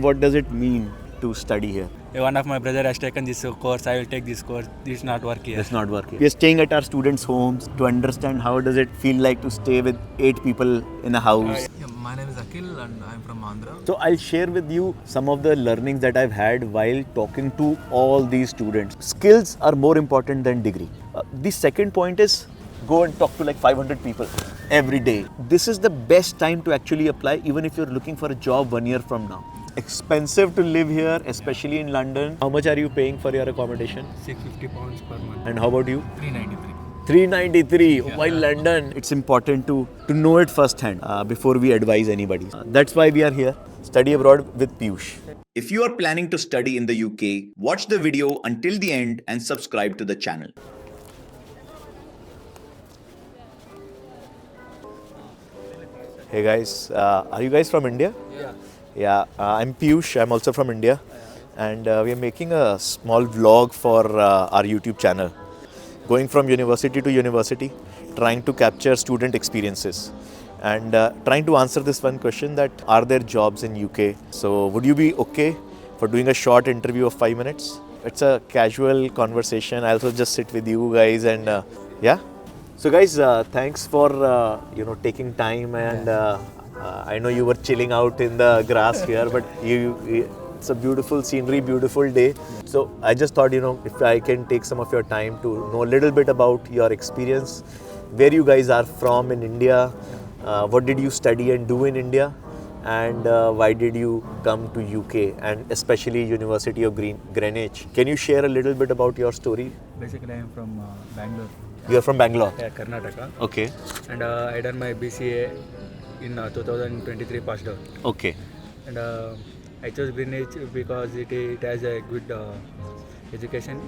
what does it mean to study here? One of my brother has taken this course. I will take this course. This is not work here. It's not working. We are staying at our students' homes to understand how does it feel like to stay with 8 people in a house. Yeah, my name is Akhil and I'm from Andhra. So I'll share with you some of the learnings that I've had while talking to all these students. Skills are more important than degree. The second point is go and talk to like 500 people every day. This is the best time to actually apply even if you're looking for a job 1 year from now. Expensive to live here, especially in London. How much are you paying for your accommodation? £650 per month. And how about you? 393. 393. While London, it's important to know it firsthand before we advise anybody. That's why we are here. Study abroad with Piyush. If you are planning to study in the UK, watch the video until the end and subscribe to the channel. Hey guys, are you guys from India? Yeah, I'm Piyush. I'm also from India, and we are making a small vlog for our YouTube channel. Going from university to university, trying to capture student experiences and trying to answer this one question that are there jobs in UK? So would you be okay for doing a short interview of 5 minutes? It's a casual conversation. I'll also just sit with you guys and yeah. So guys, thanks for taking time and I know you were chilling out in the grass here, but it's a beautiful scenery, beautiful day. So I just thought, if I can take some of your time to know a little bit about your experience, where you guys are from in India, what did you study and do in India, and why did you come to UK and especially University of Greenwich. Can you share a little bit about your story? Basically, I am from Bangalore. You are from Bangalore? Yeah, Karnataka. Okay. And I done my BCA in 2023 passed out. Okay. And I chose Greenwich because it has a good education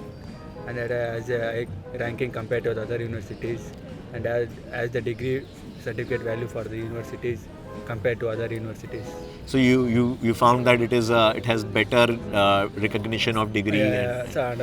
and it has a ranking compared to the other universities and as the degree certificate value for the universities compared to other universities. So you found that it has better recognition of degree. Yeah, so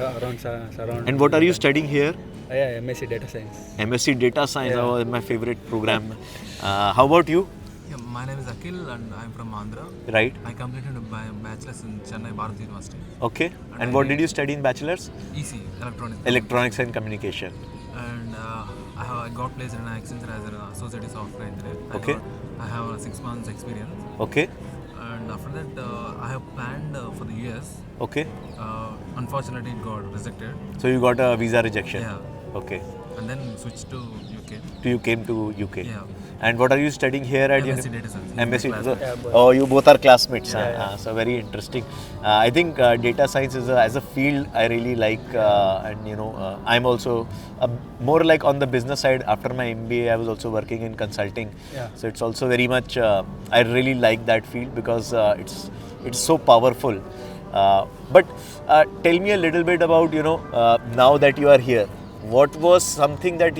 around. And what are you studying here? Yeah, MSc Data Science. MSc Data Science, yeah. My favorite program. How about you? Yeah, my name is Akhil and I'm from Andhra. Right. I completed a bachelor's in Chennai Bharat University. Okay. And what did you study in bachelor's? EC, Electronics. Electronics and Communication. And I got placed in Accenture as an associate software engineer. Okay. I have 6 months experience. Okay. And after that, I have planned for the US. Okay. Unfortunately, it got rejected. So you got a visa rejection? Yeah. Okay. And then switched to UK. You came to UK? Yeah. And what are you studying here at MSc Data Science. MSc. Oh, you both are classmates. So very interesting. I think data science as a field I really like, and I'm also more like on the business side. After my MBA, I was also working in consulting. Yeah. So it's also very much. I really like that field because it's so powerful. But tell me a little bit about now that you are here. What was something that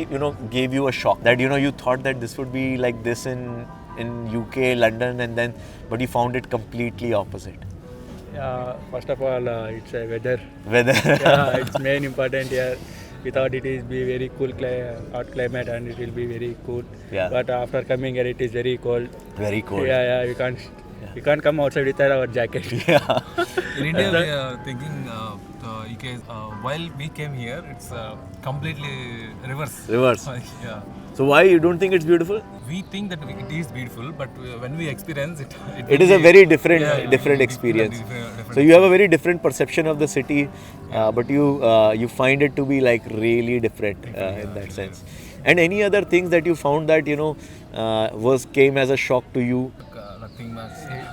gave you a shock that you thought that this would be like this in UK, London, and but you found it completely opposite? First of all, it's a weather. Yeah, it's main important here. We thought it is be very cool hot climate and it will be very cool. Yeah. But after coming here, it is very cold. Very cold. Yeah. We can't come outside without our jacket. Yeah. In India, we are thinking while we came here, it's completely reverse. Yeah. So why you don't think it's beautiful? We think that it is beautiful, but when we experience it, it is a very different experience. So you have a very different perception of the city, but you find it to be like really different in that sense. And any other things that you found that came as a shock to you?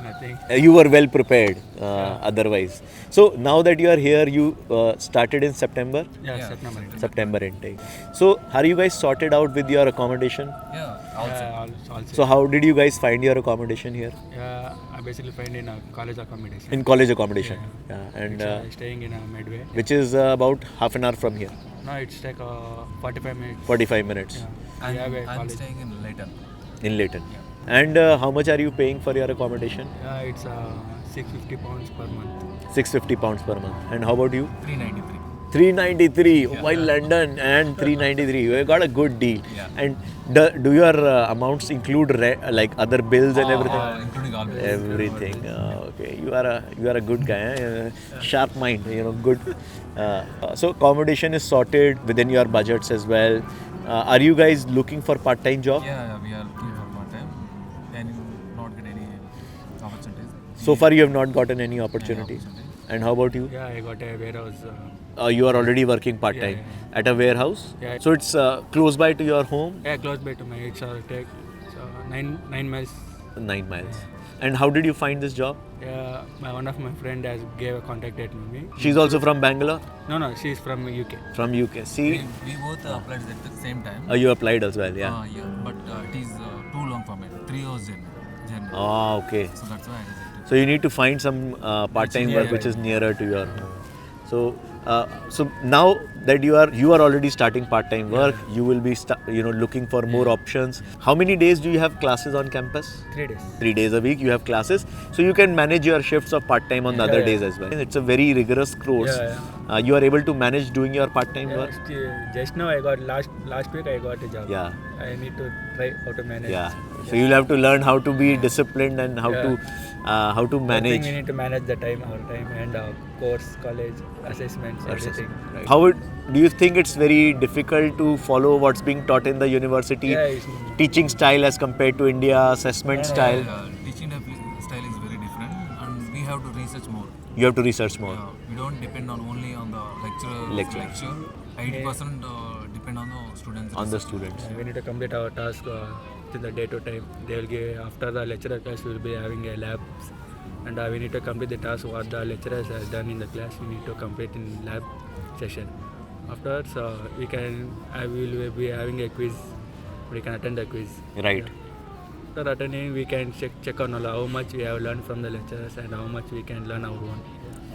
Nothing. You were well prepared otherwise. So now that you are here, you started in September? Yeah. September intake. So are you guys sorted out with your accommodation? Yeah, also. So how did you guys find your accommodation here? Yeah, I basically find in a college accommodation. In college accommodation? Yeah. And staying in a Medway. Which is about half an hour from here? No, it's like 45 minutes. 45 minutes. Yeah. I'm staying in Leighton. In Leighton. Yeah. And how much are you paying for your accommodation? Yeah, it's £650 per month. £650 per month. And how about you? 393. 393 while London and 393. You got a good deal. Yeah. And do your amounts include like other bills and everything? Including all bills. Everything. Okay, you are a good guy. Sharp mind. Good. So accommodation is sorted within your budgets as well. Are you guys looking for part-time job? Yeah, we are looking for part-time and not get any opportunities. So far, you have not gotten any opportunities. And how about you? Yeah, I got a warehouse. You are already working part-time Yeah, at a warehouse. Yeah. So it's close by to your home, Yeah, close by to my. It's take 9 miles. 9 miles. And how did you find this job? Yeah, one of my friend has contacted me. She's also from Bangalore, No, she's from UK. from UK. See, We both applied at the same time. you applied as well, yeah. Yeah, but it is too long for me. 3 hours journey. Ah, okay. So that's why I rejected. So you need to find some part-time near, work which is nearer to your home. So now that you are already starting part-time work, you will be looking for more options. How many days do you have classes on campus? 3 days. 3 days a week you have classes, so you can manage your shifts of part-time on the other days as well. It's a very rigorous course. You are able to manage doing your part-time work. Just now I got last week I got a job. Yeah. I need to try how to manage. Yeah. So you'll have to learn how to be disciplined and how to I think manage. we need to manage our time and course, college, assessments, everything. Right. Do you think it's very difficult to follow what's being taught in the university? Yeah, it's- Teaching style as compared to India, assessment style. Teaching style is very different and we have to research more. You have to research more. We don't depend only on the lecture. 80% depend on the students. On the students. We need to complete our task in the day to time. They will give after the lecturer class. We will be having a lab, and we need to complete the task what the lecturer has done in the class. We need to complete in lab session. Afterwards, I will be having a quiz. We can attend the quiz. Right. After attending, we can check on how much we have learned from the lecturers and how much we can learn our own.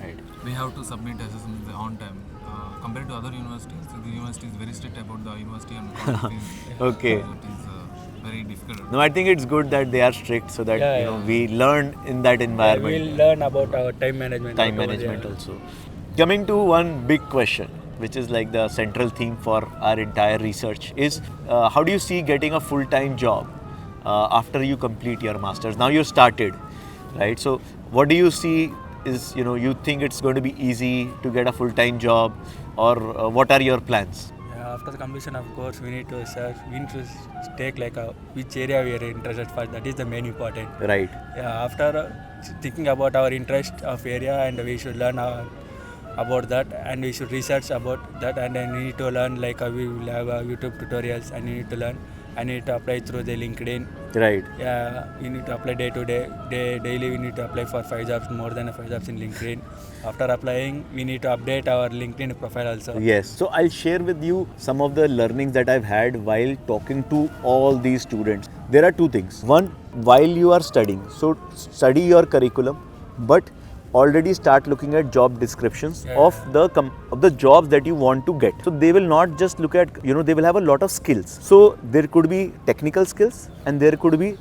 Right. We have to submit assessments on time. Compared to other universities, the university is very strict about the university and college fees. Okay. It is very difficult. No, I think it's good that they are strict so that we learn in that environment. We'll learn about our time management. Time management also. Coming to one big question, which is like the central theme for our entire research, is how do you see getting a full-time job after you complete your masters? Now you started, right? So what do you see is, you think it's going to be easy to get a full-time job, or what are your plans? After the completion of course, we need to search. We need to take which area we are interested first. That is the main important. Right. After thinking about our interest of area, and we should learn about that, and we should research about that, and then we need to learn we will have YouTube tutorials, and we need to learn. I need to apply through the LinkedIn. Right. Yeah, we need to apply day to day. Daily we need to apply for 5 jobs, more than 5 jobs in LinkedIn. After applying, we need to update our LinkedIn profile also. Yes. So I'll share with you some of the learnings that I've had while talking to all these students. There are 2 things. One, while you are studying, so study your curriculum, but already start looking at job descriptions of the jobs that you want to get. So they will not just look at, they will have a lot of skills. So there could be technical skills and there could be,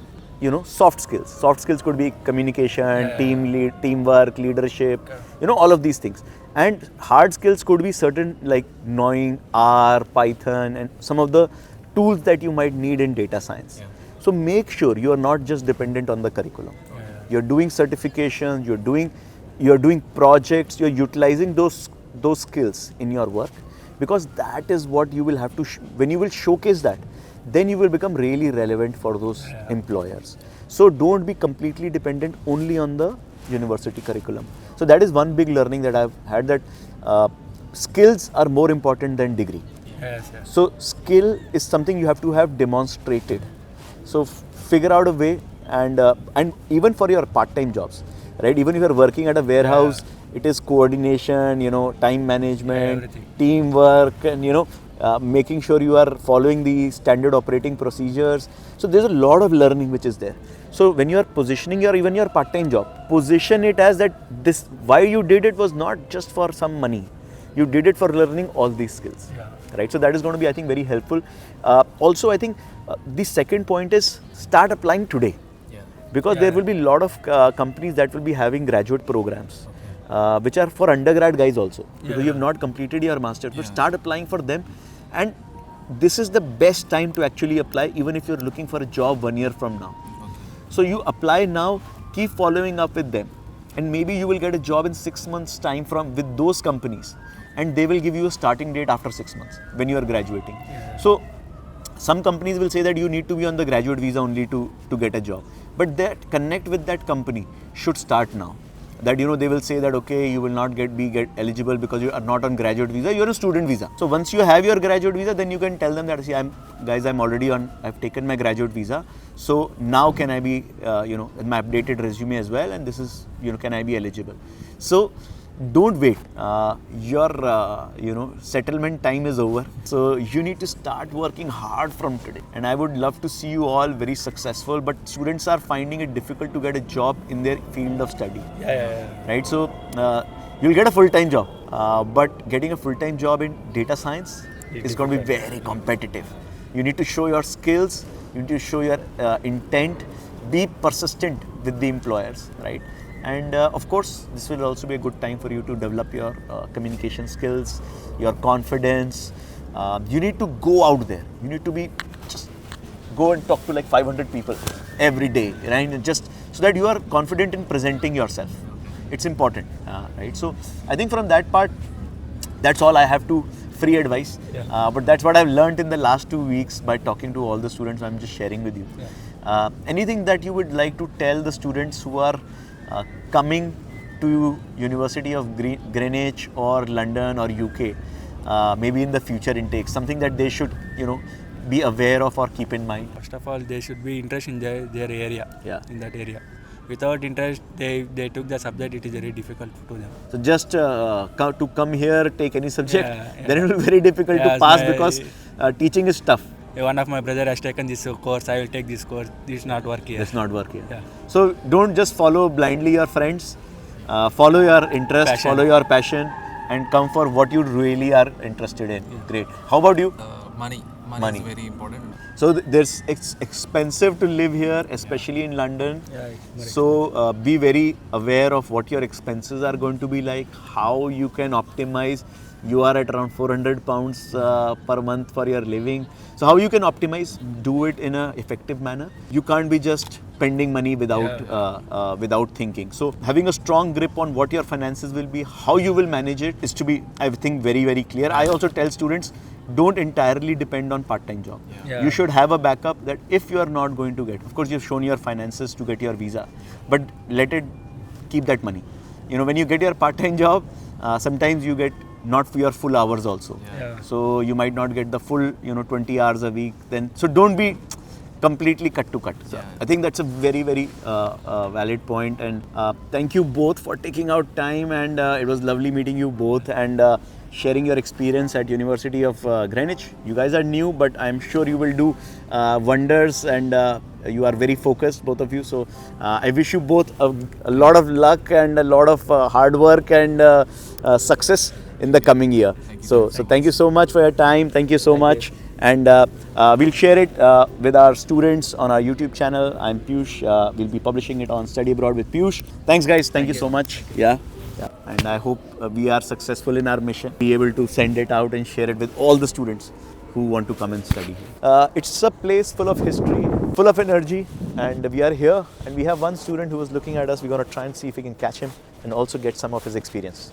soft skills. Soft skills could be communication, teamwork, leadership, all of these things. And hard skills could be certain like knowing R, Python, and some of the tools that you might need in data science. So make sure you are not just dependent on the curriculum. You're doing certifications, you're doing projects, you're utilizing those skills in your work, because that is what you will have to, when you will showcase that, then you will become really relevant for those employers. So don't be completely dependent only on the university curriculum. So that is one big learning that I've had, that skills are more important than degree. Yes. So skill is something you have to have demonstrated. So figure out a way, and even for your part-time jobs, right? Even if you are working at a warehouse, it is coordination, time management, teamwork, and making sure you are following the standard operating procedures. So there's a lot of learning which is there. So when you are positioning even your part-time job, position it as that this, why you did it was not just for some money. You did it for learning all these skills, right? So that is going to be, I think, very helpful. Also, I think the second point is start applying today, because there will be a lot of companies that will be having graduate programs, which are for undergrad guys also, because Yeah. you have not completed your master's, but Yeah. start applying for them. And this is the best time to actually apply, even if you're looking for a job 1 year from now. Okay. So you apply now, keep following up with them, and maybe you will get a job in 6 months time from with those companies, and they will give you a starting date after 6 months when you are graduating. So some companies will say that you need to be on the graduate visa only to get a job, but that connect with that company should start now. That they will say that okay, you will not get eligible because you are not on graduate visa, you are on student visa. So once you have your graduate visa, then you can tell them that see, I'm already on, I've taken my graduate visa, so now can I be my updated resume as well, and this is can I be eligible. So don't wait, your settlement time is over, so you need to start working hard from today. And I would love to see you all very successful, but students are finding it difficult to get a job in their field of study. Yeah. Right, so you'll get a full-time job, but getting a full-time job in data science is going to be very competitive. You need to show your skills, you need to show your intent, be persistent with the employers, right? And of course, this will also be a good time for you to develop your communication skills, your confidence. You need to go out there. You need to just go and talk to like 500 people every day, right? And just so that you are confident in presenting yourself. It's important, right? So I think from that part, that's all I have to free advice. Yeah. But that's what I've learned in the last 2 weeks by talking to all the students. I'm just sharing with you. Yeah. Anything that you would like to tell the students who are coming to University of Greenwich or London or UK, maybe in the future intake, something that they should be aware of or keep in mind? First of all, they should be interested in their area. Yeah. In that area. Without interest, they took the subject, it is very difficult to them. So just to come here, take any subject, Yeah. then it will be very difficult to Yes, pass because teaching is tough. One of my brother has taken this course, I will take this course. This is not work here. Does not work here. Yeah. So don't just follow blindly your friends. Follow your interest, Passion. follow your passion, and come for what you really are interested in. Great. How about you? Money Money. is very important. So it's expensive to live here, especially in London. Yeah, it's more So be very aware of what your expenses are going to be like, how you can optimize. You are at around 400 pounds per month for your living. So how you can optimize, do it in an effective manner. You can't be just spending money without thinking. So having a strong grip on what your finances will be, how you will manage it is to be, I think, very, very clear. I also tell students, don't entirely depend on part-time job. Yeah. You should have a backup that if you are not going to get, of course you've shown your finances to get your visa, but keep that money. When you get your part-time job, sometimes you get not for your full hours also. Yeah. So you might not get the full 20 hours a week then. So don't be completely cut to cut. So I think that's a very, very valid point. And thank you both for taking out time, and it was lovely meeting you both and sharing your experience at University of Greenwich. You guys are new, but I'm sure you will do wonders, and you are very focused, both of you. So I wish you both a lot of luck and a lot of hard work and success in the coming year. So thank you so much for your time. Thank you so much. And we'll share it with our students on our YouTube channel. I'm Piyush. We'll be publishing it on Study Abroad with Piyush. Thanks guys. Thank you so much. Yeah. And I hope we are successful in our mission. Be able to send it out and share it with all the students who want to come and study here. It's a place full of history, full of energy, and we are here. And we have one student who is looking at us. We're going to try and see if we can catch him and also get some of his experience.